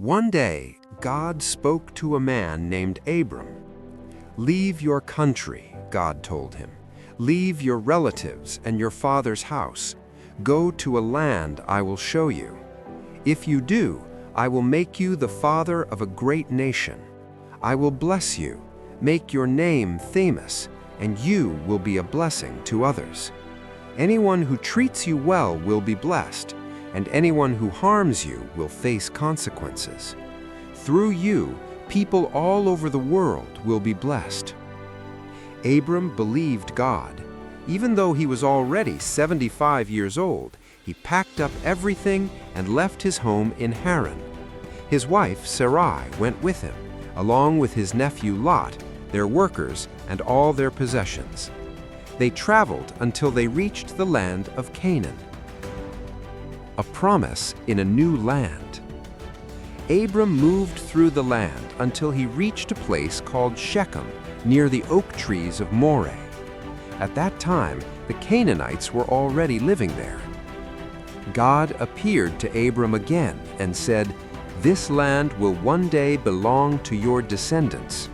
One day, God spoke to a man named Abram. "Leave your country," God told him. "Leave your relatives and your father's house. Go to a land I will show you. If you do, I will make you the father of a great nation. I will bless you, make your name famous, and you will be a blessing to others. Anyone who treats you well will be blessed, and anyone who harms you will face consequences. Through you, people all over the world will be blessed." Abram believed God. Even though he was already 75 years old, he packed up everything and left his home in Haran. His wife, Sarai, went with him, along with his nephew Lot, their workers, and all their possessions. They traveled until they reached the land of Canaan. A promise in a new land. Abram moved through the land until he reached a place called Shechem, near the oak trees of Moreh. At that time, the Canaanites were already living there. God appeared to Abram again and said, "This land will one day belong to your descendants."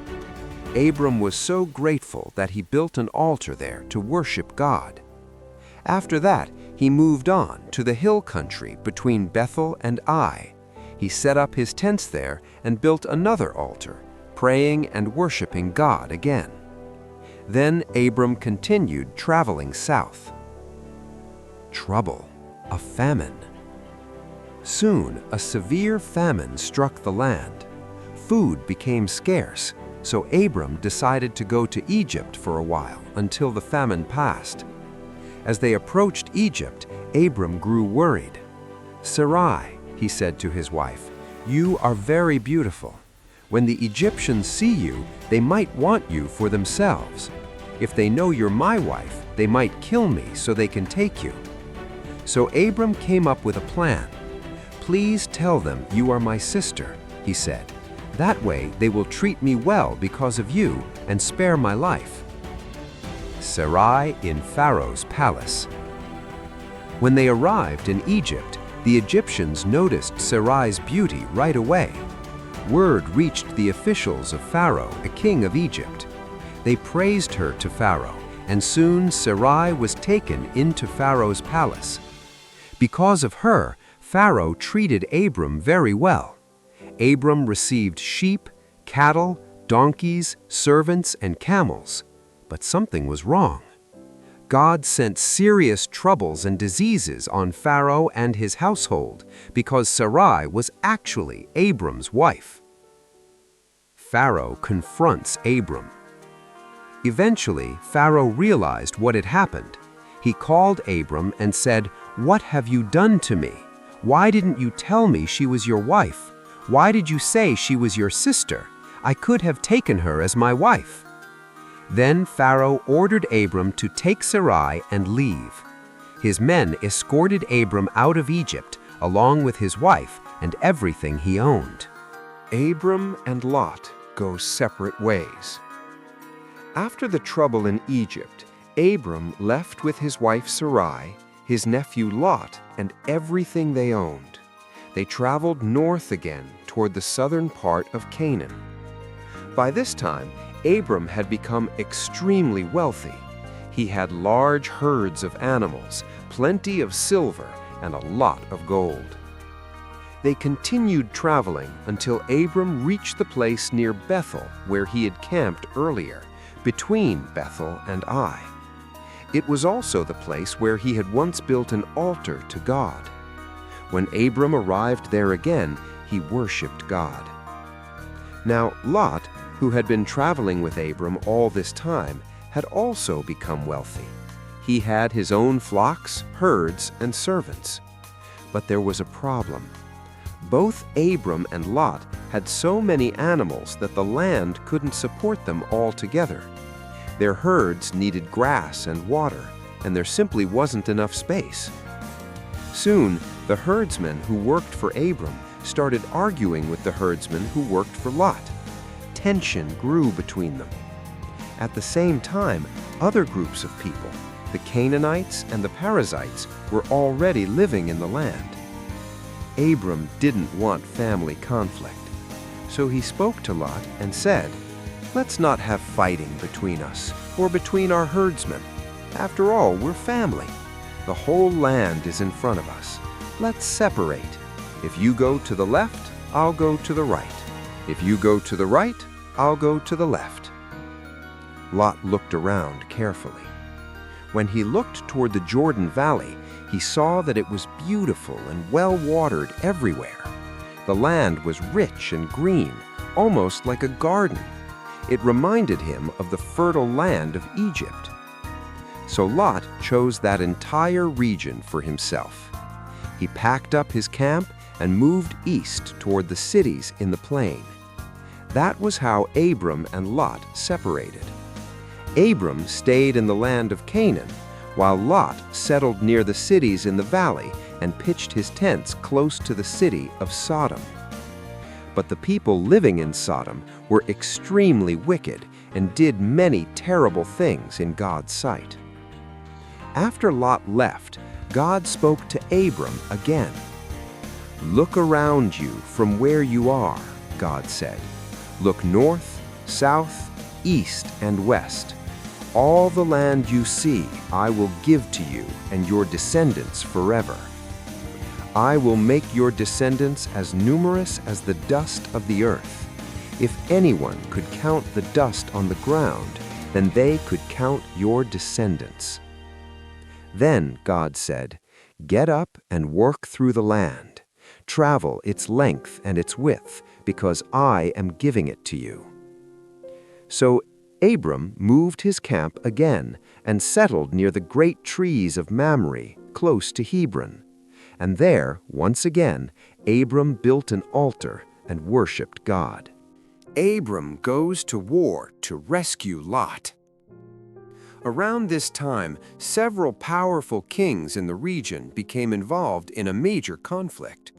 Abram was so grateful that he built an altar there to worship God. After that, he moved on to the hill country between Bethel and Ai. He set up his tents there and built another altar, praying and worshiping God again. Then Abram continued traveling south. Trouble, a famine. Soon, a severe famine struck the land. Food became scarce, so Abram decided to go to Egypt for a while until the famine passed. As they approached Egypt, Abram grew worried. "Sarai," he said to his wife, "you are very beautiful. When the Egyptians see you, they might want you for themselves. If they know you're my wife, they might kill me so they can take you." So Abram came up with a plan. "Please tell them you are my sister," he said. "That way they will treat me well because of you and spare my life." Sarai in Pharaoh's palace. When they arrived in Egypt, the Egyptians noticed Sarai's beauty right away. Word reached the officials of Pharaoh, the king of Egypt. They praised her to Pharaoh, and soon Sarai was taken into Pharaoh's palace. Because of her, Pharaoh treated Abram very well. Abram received sheep, cattle, donkeys, servants, and camels. But something was wrong. God sent serious troubles and diseases on Pharaoh and his household because Sarai was actually Abram's wife. Pharaoh confronts Abram. Eventually, Pharaoh realized what had happened. He called Abram and said, "What have you done to me? Why didn't you tell me she was your wife? Why did you say she was your sister? I could have taken her as my wife." Then Pharaoh ordered Abram to take Sarai and leave. His men escorted Abram out of Egypt, along with his wife and everything he owned. Abram and Lot go separate ways. After the trouble in Egypt, Abram left with his wife Sarai, his nephew Lot, and everything they owned. They traveled north again toward the southern part of Canaan. By this time, Abram had become extremely wealthy. He had large herds of animals, plenty of silver, and a lot of gold. They continued traveling until Abram reached the place near Bethel where he had camped earlier, between Bethel and Ai. It was also the place where he had once built an altar to God. When Abram arrived there again, he worshipped God. Now Lot, who had been traveling with Abram all this time, had also become wealthy. He had his own flocks, herds, and servants. But there was a problem. Both Abram and Lot had so many animals that the land couldn't support them all together. Their herds needed grass and water, and there simply wasn't enough space. Soon, the herdsmen who worked for Abram started arguing with the herdsmen who worked for Lot. Tension grew between them. At the same time, other groups of people, the Canaanites and the Perizzites, were already living in the land. Abram didn't want family conflict. So he spoke to Lot and said, "Let's not have fighting between us or between our herdsmen. After all, we're family. The whole land is in front of us. Let's separate. If you go to the left, I'll go to the right. If you go to the right, I'll go to the left." Lot looked around carefully. When he looked toward the Jordan Valley, he saw that it was beautiful and well-watered everywhere. The land was rich and green, almost like a garden. It reminded him of the fertile land of Egypt. So Lot chose that entire region for himself. He packed up his camp and moved east toward the cities in the plain. That was how Abram and Lot separated. Abram stayed in the land of Canaan, while Lot settled near the cities in the valley and pitched his tents close to the city of Sodom. But the people living in Sodom were extremely wicked and did many terrible things in God's sight. After Lot left, God spoke to Abram again. "Look around you from where you are," God said. "Look north, south, east, and west. All the land you see I will give to you and your descendants forever. I will make your descendants as numerous as the dust of the earth. If anyone could count the dust on the ground, then they could count your descendants." Then God said, "Get up and work through the land. Travel its length and its width, because I am giving it to you." So Abram moved his camp again and settled near the great trees of Mamre, close to Hebron. And there, once again, Abram built an altar and worshipped God. Abram goes to war to rescue Lot. Around this time, several powerful kings in the region became involved in a major conflict.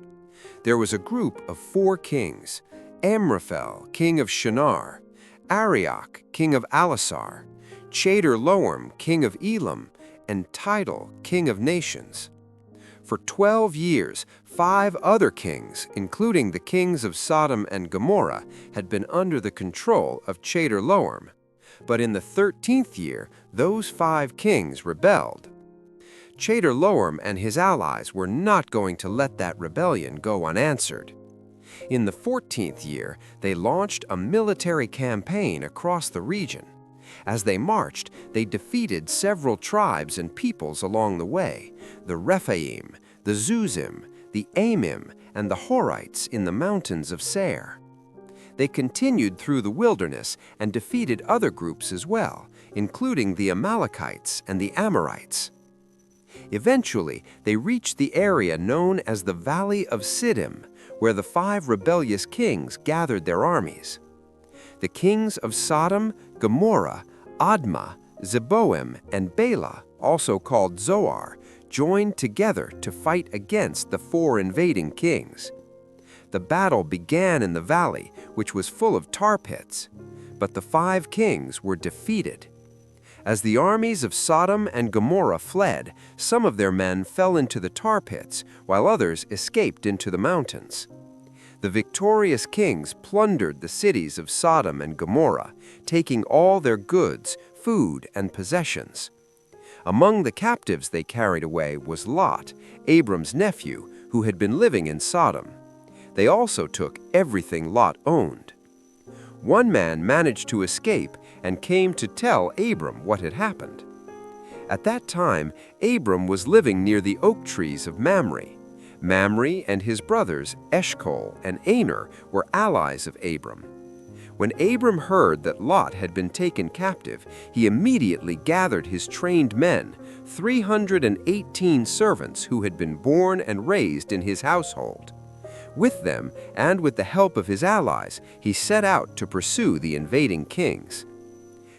There was a group of 4 kings: Amraphel, king of Shinar; Arioch, king of Elasar; Chedorlaomer, king of Elam; and Tidal, king of nations. For 12 years, 5 other kings, including the kings of Sodom and Gomorrah, had been under the control of Chedorlaomer. But in the 13th year, those 5 kings rebelled. Chedorlaomer and his allies were not going to let that rebellion go unanswered. In the 14th year, they launched a military campaign across the region. As they marched, they defeated several tribes and peoples along the way: the Rephaim, the Zuzim, the Amim, and the Horites in the mountains of Seir. They continued through the wilderness and defeated other groups as well, including the Amalekites and the Amorites. Eventually, they reached the area known as the Valley of Siddim, where the 5 rebellious kings gathered their armies. The kings of Sodom, Gomorrah, Admah, Zeboim, and Bela, also called Zoar, joined together to fight against the 4 invading kings. The battle began in the valley, which was full of tar pits, but the 5 kings were defeated. As the armies of Sodom and Gomorrah fled, some of their men fell into the tar pits, while others escaped into the mountains. The victorious kings plundered the cities of Sodom and Gomorrah, taking all their goods, food, and possessions. Among the captives they carried away was Lot, Abram's nephew, who had been living in Sodom. They also took everything Lot owned. One man managed to escape and came to tell Abram what had happened. At that time, Abram was living near the oak trees of Mamre. Mamre and his brothers Eshcol and Aner were allies of Abram. When Abram heard that Lot had been taken captive, he immediately gathered his trained men, 318 servants who had been born and raised in his household. With them, and with the help of his allies, he set out to pursue the invading kings.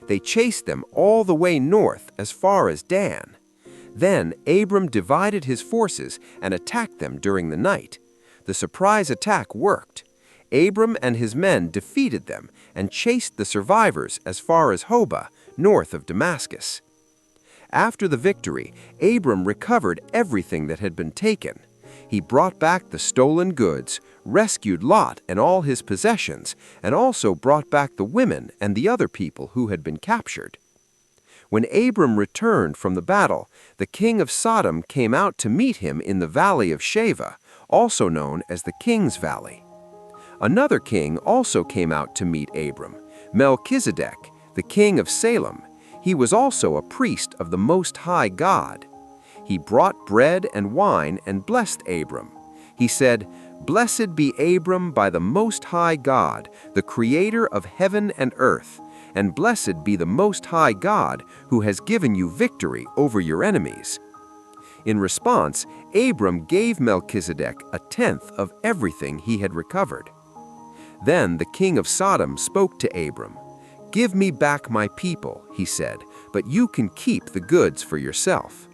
They chased them all the way north as far as Dan. Then Abram divided his forces and attacked them during the night. The surprise attack worked. Abram and his men defeated them and chased the survivors as far as Hobah, north of Damascus. After the victory, Abram recovered everything that had been taken. He brought back the stolen goods, rescued Lot and all his possessions, and also brought back the women and the other people who had been captured. When Abram returned from the battle, the king of Sodom came out to meet him in the valley of Sheva, also known as the King's Valley. Another king also came out to meet Abram, Melchizedek, the king of Salem. He was also a priest of the Most High God. He brought bread and wine and blessed Abram. He said, "Blessed be Abram by the Most High God, the creator of heaven and earth, and blessed be the Most High God who has given you victory over your enemies." In response, Abram gave Melchizedek a tenth of everything he had recovered. Then the king of Sodom spoke to Abram. "Give me back my people," he said, "but you can keep the goods for yourself."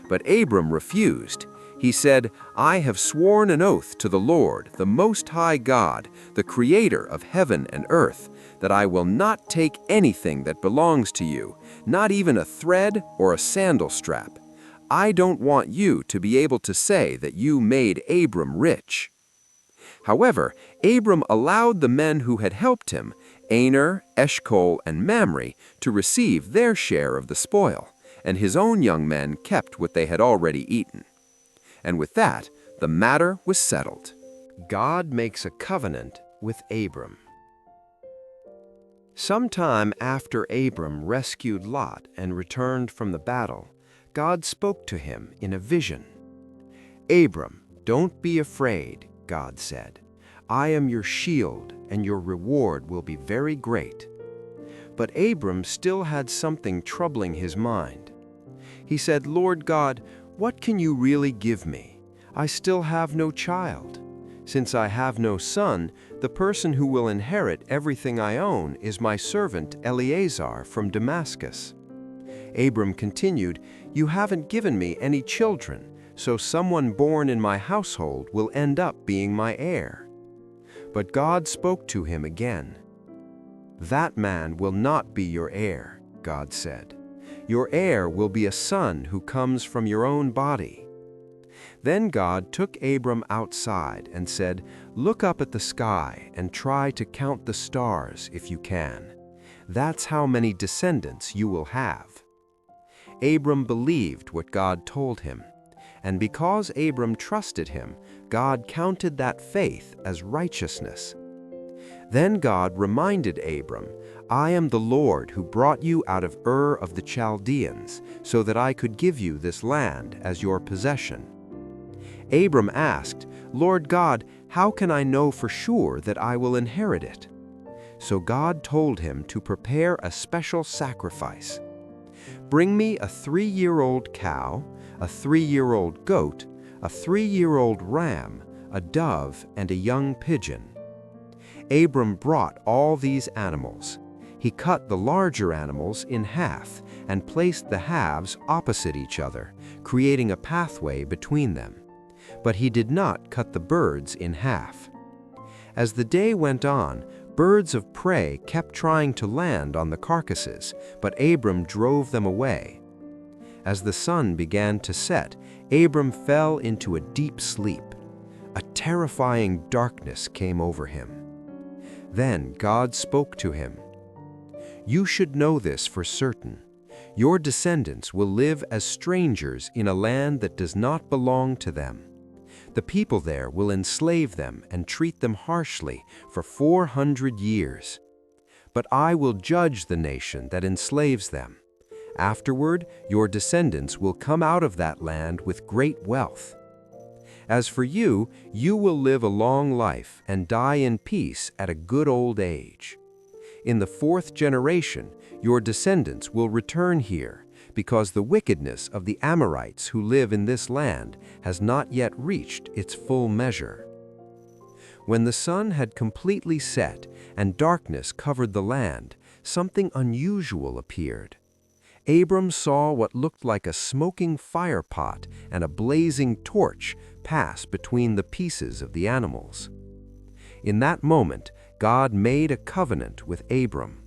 But Abram refused. He said, "I have sworn an oath to the Lord, the Most High God, the creator of heaven and earth, that I will not take anything that belongs to you, not even a thread or a sandal strap. I don't want you to be able to say that you made Abram rich." However, Abram allowed the men who had helped him, Aner, Eshcol, and Mamre, to receive their share of the spoil, and his own young men kept what they had already eaten. And with that, the matter was settled. God makes a covenant with Abram. Sometime after Abram rescued Lot and returned from the battle, God spoke to him in a vision. "Abram, don't be afraid," God said. "I am your shield, and your reward will be very great." But Abram still had something troubling his mind. He said, "Lord God, what can you really give me? I still have no child. Since I have no son, the person who will inherit everything I own is my servant Eleazar from Damascus." Abram continued, "You haven't given me any children, so someone born in my household will end up being my heir." But God spoke to him again. "That man will not be your heir," God said. "Your heir will be a son who comes from your own body." Then God took Abram outside and said, "Look up at the sky and try to count the stars if you can. That's how many descendants you will have." Abram believed what God told him, and because Abram trusted him, God counted that faith as righteousness. Then God reminded Abram, "I am the Lord who brought you out of Ur of the Chaldeans, so that I could give you this land as your possession." Abram asked, "Lord God, how can I know for sure that I will inherit it?" So God told him to prepare a special sacrifice. "Bring me a 3-year-old cow, a 3-year-old goat, a 3-year-old ram, a dove, and a young pigeon." Abram brought all these animals. He cut the larger animals in half and placed the halves opposite each other, creating a pathway between them. But he did not cut the birds in half. As the day went on, birds of prey kept trying to land on the carcasses, but Abram drove them away. As the sun began to set, Abram fell into a deep sleep. A terrifying darkness came over him. Then God spoke to him. "You should know this for certain. Your descendants will live as strangers in a land that does not belong to them. The people there will enslave them and treat them harshly for 400 years. But I will judge the nation that enslaves them. Afterward, your descendants will come out of that land with great wealth. As for you, you will live a long life and die in peace at a good old age. In the 4th generation, your descendants will return here, because the wickedness of the Amorites who live in this land has not yet reached its full measure." When the sun had completely set and darkness covered the land, something unusual appeared. Abram saw what looked like a smoking fire pot and a blazing torch pass between the pieces of the animals. In that moment, God made a covenant with Abram.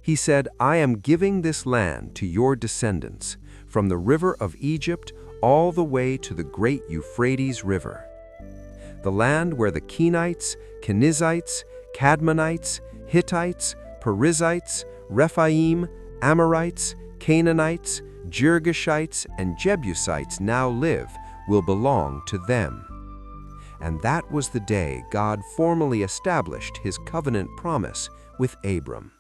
He said, "I am giving this land to your descendants, from the river of Egypt all the way to the great Euphrates River. The land where the Kenites, Kenizzites, Cadmonites, Hittites, Perizzites, Rephaim, Amorites, Canaanites, Girgashites, and Jebusites now live will belong to them. And that was the day God formally established his covenant promise with Abram.